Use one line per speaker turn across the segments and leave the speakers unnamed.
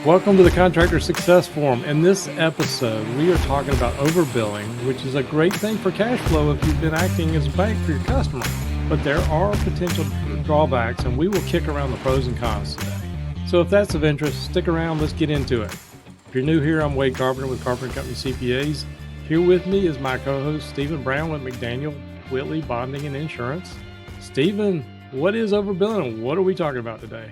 Welcome to the Contractor Success Forum. In this episode, we are talking about overbilling, which is a great thing for cash flow if you've been acting as a bank for your customer. But there are potential drawbacks, and we will kick around the pros and cons today. So if that's of interest, stick around. Let's get into it. If you're new here, I'm Wade Carpenter with Carpenter Company CPAs. Here with me is my co-host, Stephen Brown with McDaniel Whitley Bonding and Insurance. Stephen, what is overbilling and what are we talking about today?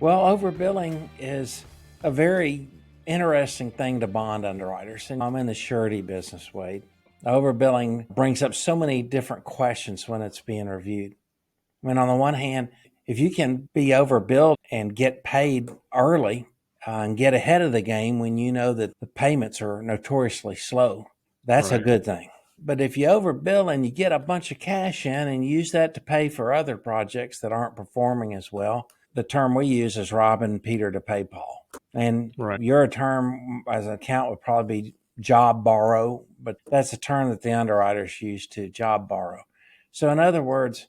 Well, overbilling is a very interesting thing to bond underwriters. And I'm in the surety business, Wade. Overbilling brings up so many different questions when it's being reviewed. I mean, on the one hand, if you can be overbilled and get paid early and get ahead of the game when you know that the payments are notoriously slow, that's a good thing. But if you overbill and you get a bunch of cash in and use that to pay for other projects that aren't performing as well, the term we use is robbing Peter to pay Paul. And your term as an account would probably be job borrow, but that's a term that the underwriters use to job borrow. So in other words,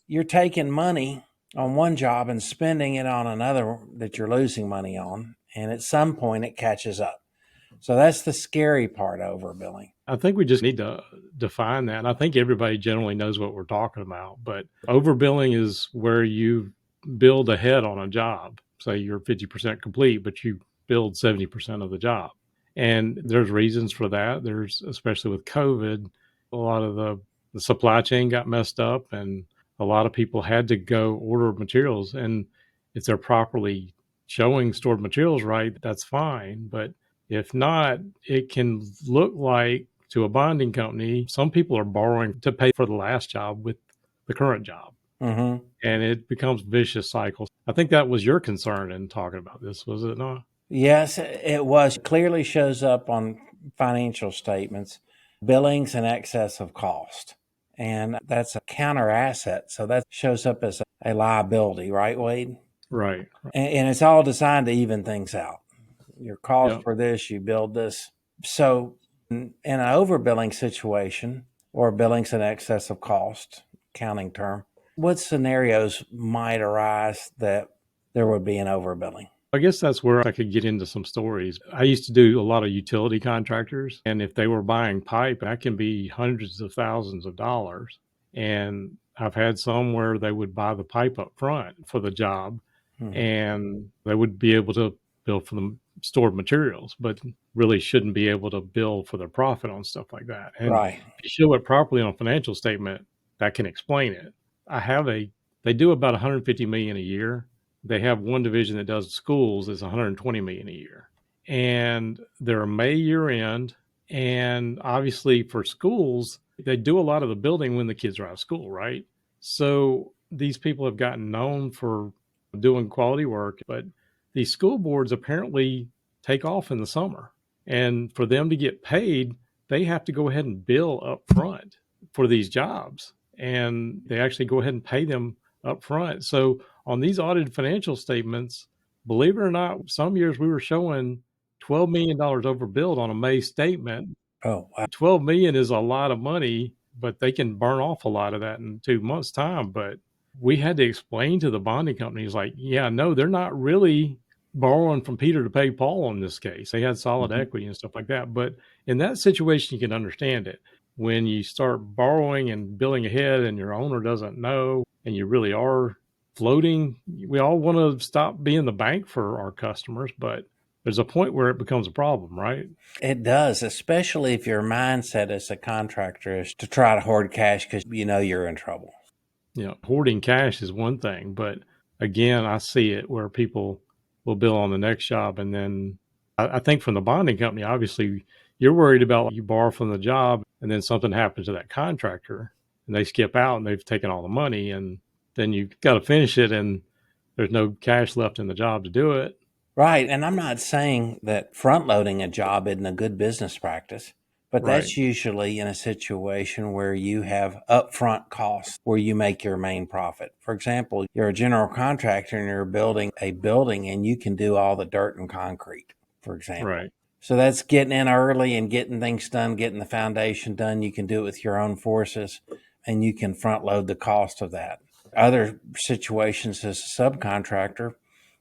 you're taking money on one job and spending it on another that you're losing money on. And at some point it catches up. So that's the scary part of overbilling.
I think we just need to define that. And I think everybody generally knows what we're talking about. But overbilling is where you build ahead on a job. Say you're 50% complete, but you build 70% of the job. And there's reasons for that. There's, especially with COVID, a lot of the supply chain got messed up and a lot of people had to go order materials. And if they're properly showing stored materials right, that's fine. But if not, it can look like to a bonding company, some people are borrowing to pay for the last job with the current job. Mm-hmm. And it becomes vicious cycles. I think that was your concern in talking about this, was it not?
Yes, it was. It clearly shows up on financial statements, billings in excess of cost. And that's a counter asset. So that shows up as a liability, right, Wade?
Right.
And it's all designed to even things out. Your cost for this, you build this. So in an overbilling situation or billings in excess of cost, accounting term, what scenarios might arise that there would be an overbilling?
I guess that's where I could get into some stories. I used to do a lot of utility contractors, and if they were buying pipe, that can be hundreds of thousands of dollars. And I've had some where they would buy the pipe up front for the job, and they would be able to bill for the stored materials, but really shouldn't be able to bill for their profit on stuff like that. And if you show it properly on a financial statement, that can explain it. They do about 150 million a year. They have one division that does schools is 120 million a year. And they're May year end. And obviously for schools, they do a lot of the building when the kids are out of school, right? So these people have gotten known for doing quality work, but these school boards apparently take off in the summer. And for them to get paid, they have to go ahead and bill up front for these jobs. And they actually go ahead and pay them up front. So on these audited financial statements, believe it or not, some years we were showing $12 million overbilled on a May statement.
Oh, wow.
12 million is a lot of money, but they can burn off a lot of that in 2 months' time. But we had to explain to the bonding companies, like, yeah, no, they're not really borrowing from Peter to pay Paul in this case. They had solid equity and stuff like that. But in that situation, you can understand it. When you start borrowing and billing ahead and your owner doesn't know and you really are floating, we all want to stop being the bank for our customers, but there's a point where it becomes a problem, right?
It does, especially if your mindset as a contractor is to try to hoard cash because you know you're in trouble.
You know, hoarding cash is one thing, but again, I see it where people will bill on the next job. And then I think from the bonding company, obviously you're worried about you borrow from the job and then something happens to that contractor and they skip out and they've taken all the money and then you've got to finish it and there's no cash left in the job to do it.
Right. And I'm not saying that front loading a job isn't a good business practice, but that's usually in a situation where you have upfront costs where you make your main profit. For example, you're a general contractor and you're building a building and you can do all the dirt and concrete, for example.
Right.
So that's getting in early and getting things done, getting the foundation done. You can do it with your own forces and you can front load the cost of that. Other situations as a subcontractor,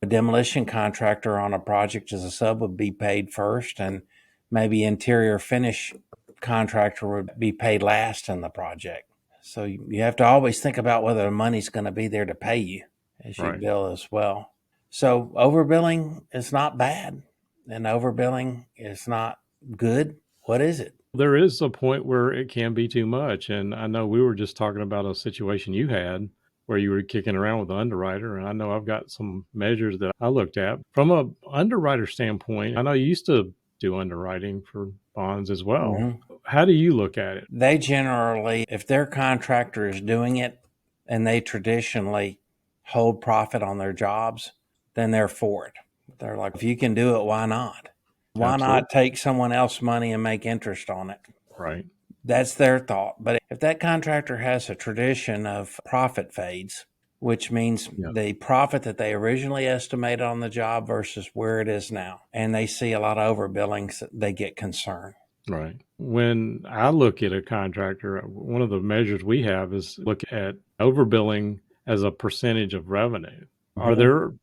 A demolition contractor on a project as a sub would be paid first, and maybe interior finish contractor would be paid last in the project. So you have to always think about whether the money's going to be there to pay you as you
Right.
bill as well. So overbilling is not bad, and overbilling is not good. What is it?
There is a point where it can be too much. And I know we were just talking about a situation you had where you were kicking around with the underwriter. And I know I've got some measures that I looked at. From a underwriter standpoint, I know you used to do underwriting for bonds as well.
Mhm.
How do you look at it?
They generally, if their contractor is doing it and they traditionally hold profit on their jobs, then they're for it. They're like, if you can do it, why not? Why
Absolutely.
not take someone else's money and make interest on it?
Right.
That's their thought. But if that contractor has a tradition of profit fades, which means
Yeah.
the profit that they originally estimated on the job versus where it is now, and they see a lot of overbillings, they get concerned.
Right. When I look at a contractor, one of the measures we have is look at overbilling as a percentage of revenue. Are
Mhm.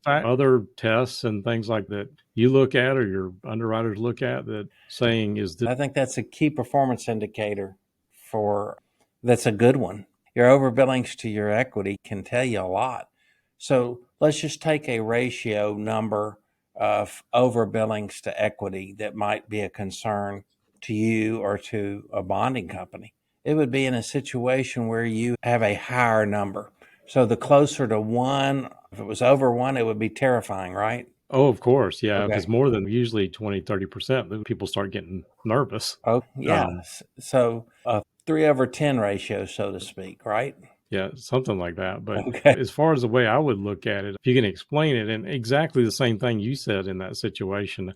there other tests and things like that you look at or your underwriters look at that saying is this
I think that's a key performance indicator for that's a good one. Your overbillings to your equity can tell you a lot. So let's just take a ratio number of overbillings to equity that might be a concern to you or to a bonding company. It would be in a situation where you have a higher number. So the closer to one, if it was over one, it would be terrifying, right?
Oh, of course, yeah, if
Okay.
it's more than usually 20-30%, then people start getting nervous.
Oh, yeah.
Um,
So a 3/10 ratio, so to speak, right?
Yeah, something like that. But
Okay.
as far as the way I would look at it, if you can explain it, and exactly the same thing you said in that situation,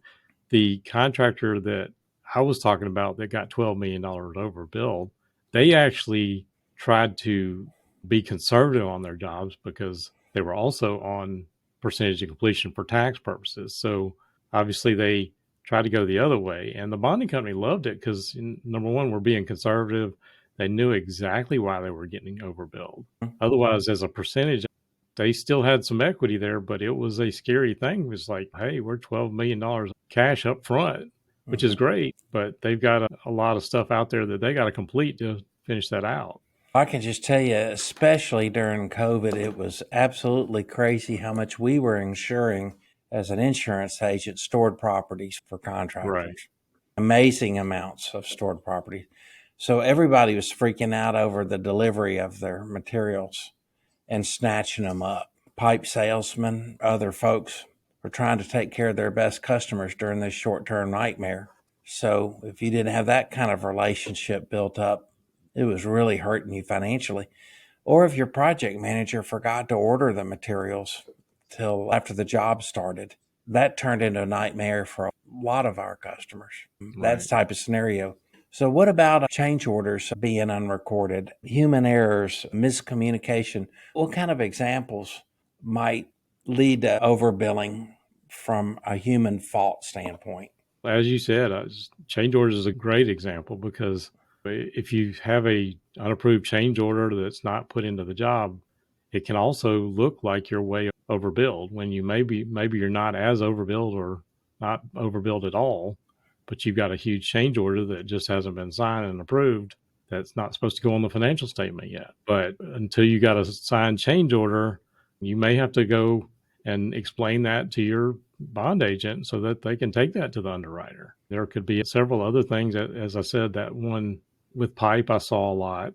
the contractor that I was talking about that got $12 million overbilled, they actually tried to be conservative on their jobs because they were also on percentage of completion for tax purposes. So obviously they tried to go the other way. And the bonding company loved it because, number one, we're being conservative. They knew exactly why they were getting overbilled. Otherwise, as a percentage, they still had some equity there, but it was a scary thing. It was like, hey, we're $12 million cash up front, which is
Mhm.
great, but they've got a lot of stuff out there that they got to complete to finish that out.
I can just tell you, especially during COVID, it was absolutely crazy how much we were insuring as an insurance agent stored properties for
Right.
contractors. Amazing amounts of stored property. So everybody was freaking out over the delivery of their materials and snatching them up. Pipe salesmen, other folks were trying to take care of their best customers during this short term nightmare. So if you didn't have that kind of relationship built up, it was really hurting you financially. Or if your project manager forgot to order the materials till after the job started, that turned into a nightmare for a lot of our customers. That
Right.
type of scenario. So, what about change orders being unrecorded, human errors, miscommunication? What kind of examples might lead to overbilling from a human fault standpoint?
As you said, change orders is a great example because if you have a unapproved change order that's not put into the job, it can also look like you're way overbilled when you maybe you're not as overbilled or not overbilled at all, but you've got a huge change order that just hasn't been signed and approved that's not supposed to go on the financial statement yet. But until you got a signed change order, you may have to go and explain that to your bond agent so that they can take that to the underwriter. There could be several other things. As I said, that one with pipe, I saw a lot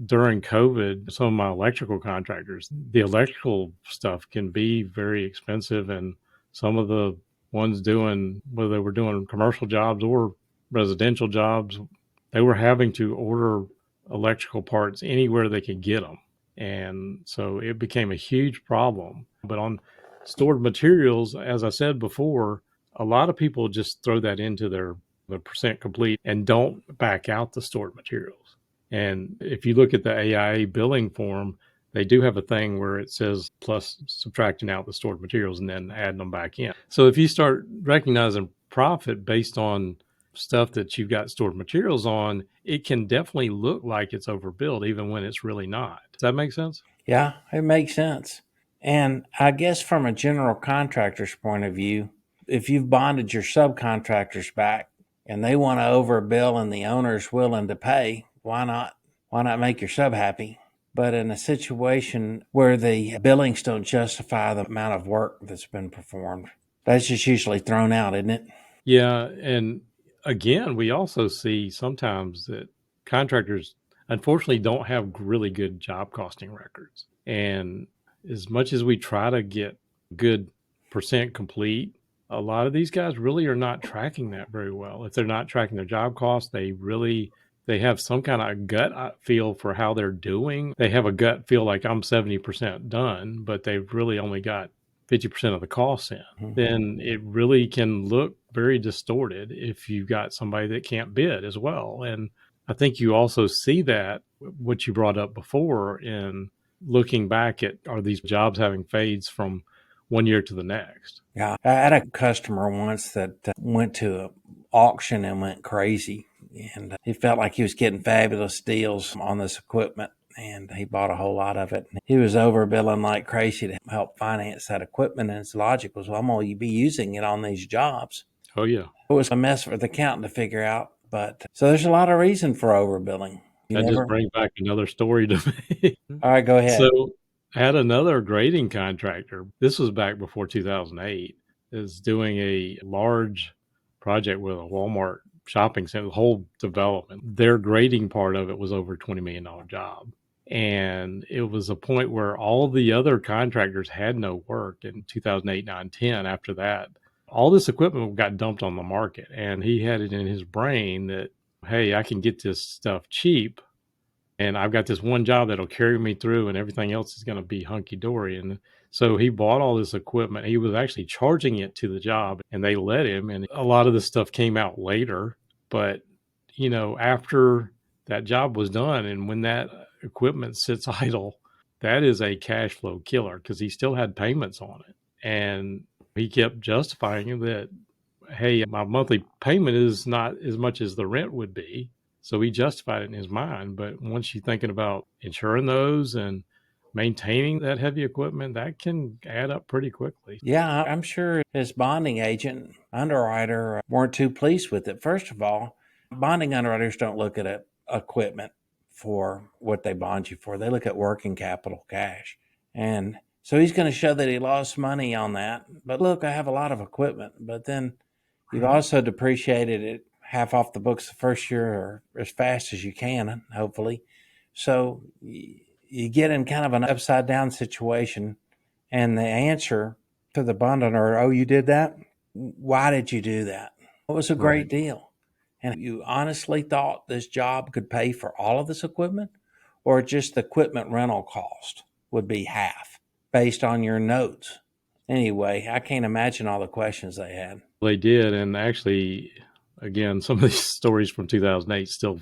during COVID. Some of my electrical contractors, the electrical stuff can be very expensive. And some of the ones doing, whether they were doing commercial jobs or residential jobs, they were having to order electrical parts anywhere they could get them. And so it became a huge problem. But on stored materials, as I said before, a lot of people just throw that into the percent complete and don't back out the stored materials. And if you look at the AIA billing form, they do have a thing where it says plus subtracting out the stored materials and then adding them back in. So if you start recognizing profit based on stuff that you've got stored materials on, it can definitely look like it's overbilled even when it's really not. Does that make sense?
Yeah, it makes sense. And I guess from a general contractor's point of view, if you've bonded your subcontractors back and they want to overbill and the owner's willing to pay, why not? Why not make your sub happy? But in a situation where the billings don't justify the amount of work that's been performed, that's just usually thrown out, isn't it?
Yeah, and again, we also see sometimes that contractors unfortunately don't have really good job costing records. And as much as we try to get good percent complete, a lot of these guys really are not tracking that very well. If they're not tracking their job costs, they have some kind of gut feel for how they're doing. They have a gut feel like I'm 70% done, but they've really only got 50% of the costs in. Then it really can look very distorted if you've got somebody that can't bid as well. And I think you also see that, what you brought up before, in looking back at, are these jobs having fades from one year to the next?
Yeah, I had a customer once that went to an auction and went crazy, and he felt like he was getting fabulous deals on this equipment, and he bought a whole lot of it. He was overbilling like crazy to help finance that equipment, and his logic was, well, I'm going to be using it on these jobs.
Oh, yeah.
It was a mess for the accountant to figure out, but so there's a lot of reason for overbilling. You
That just
never.
brings back another story to me.
All right, go ahead.
So I had another grading contractor. This was back before 2008. Is doing a large project with a Walmart shopping center, the whole development. Their grading part of it was over $20 million job. And it was a point where all the other contractors had no work in 2008, 9, 10. After that, all this equipment got dumped on the market. And he had it in his brain that, hey, I can get this stuff cheap, and I've got this one job that'll carry me through, and everything else is going to be hunky dory. And so he bought all this equipment. He was actually charging it to the job, and they let him. And a lot of this stuff came out later. But, after that job was done, and when that equipment sits idle, that is a cash flow killer, because he still had payments on it. And he kept justifying that, hey, my monthly payment is not as much as the rent would be. So he justified it in his mind. But once you're thinking about insuring those and maintaining that heavy equipment, that can add up pretty quickly.
Yeah, I'm sure his bonding agent, underwriter, weren't too pleased with it. First of all, bonding underwriters don't look at equipment for what they bond you for. They look at working capital, cash. And so he's going to show that he lost money on that. But look, I have a lot of equipment. But then you've also depreciated it half off the books the first year or as fast as you can, hopefully. So you get in kind of an upside down situation. And the answer to the bond owner, oh, you did that? Why did you do that? It was a
Right.
great deal. And you honestly thought this job could pay for all of this equipment, or just the equipment rental cost would be half based on your notes? Anyway, I can't imagine all the questions they had.
They did. And actually, again, some of these stories from 2008 still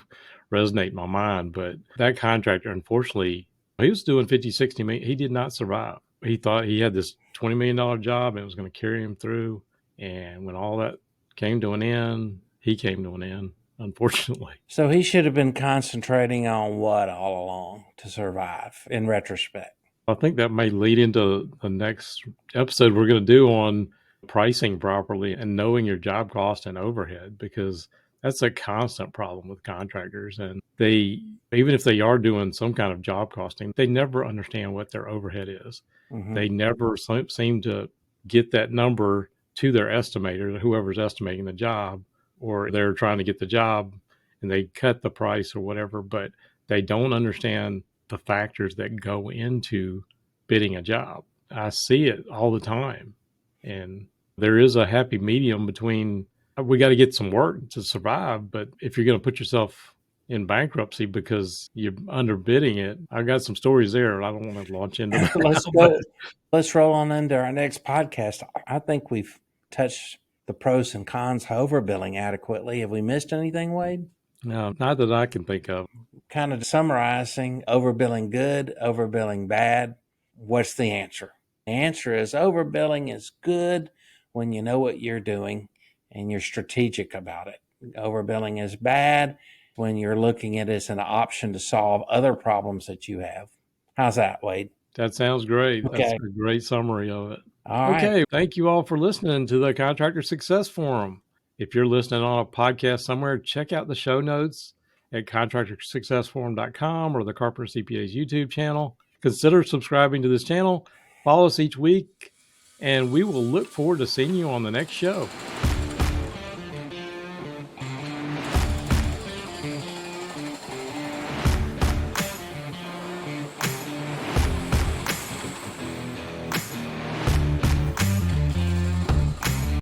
resonate in my mind. But that contractor, unfortunately, he was doing 50, 60 million. He did not survive. He thought he had this $20 million job and it was going to carry him through. And when all that came to an end, he came to an end, unfortunately.
So he should have been concentrating on what all along to survive in retrospect?
I think that may lead into the next episode we're going to do on pricing properly and knowing your job cost and overhead, because that's a constant problem with contractors. And even if they are doing some kind of job costing, they never understand what their overhead is.
Mm-hmm.
They never seem to get that number to their estimator, whoever's estimating the job, or they're trying to get the job and they cut the price or whatever, but they don't understand the factors that go into bidding a job. I see it all the time. And there is a happy medium between, we got to get some work to survive, but if you're going to put yourself in bankruptcy because you're underbidding it, I've got some stories there. I don't want to launch into that
Let's
now, but
go. Let's roll on into our next podcast. I think we've touched the pros and cons of overbilling adequately. Have we missed anything, Wade?
no, not that I can think of.
Kind of summarizing, overbilling good, overbilling bad. What's the answer? The answer is overbilling is good when you know what you're doing and you're strategic about it. Overbilling is bad when you're looking at it as an option to solve other problems that you have. How's that, Wade?
That sounds great. That's
Okay.
a great summary of it.
All right.
Okay. Thank you all for listening to the Contractor Success Forum. If you're listening on a podcast somewhere, check out the show notes at contractorsuccessforum.com or the Carpenter CPA's YouTube channel. Consider subscribing to this channel. Follow us each week, and we will look forward to seeing you on the next show.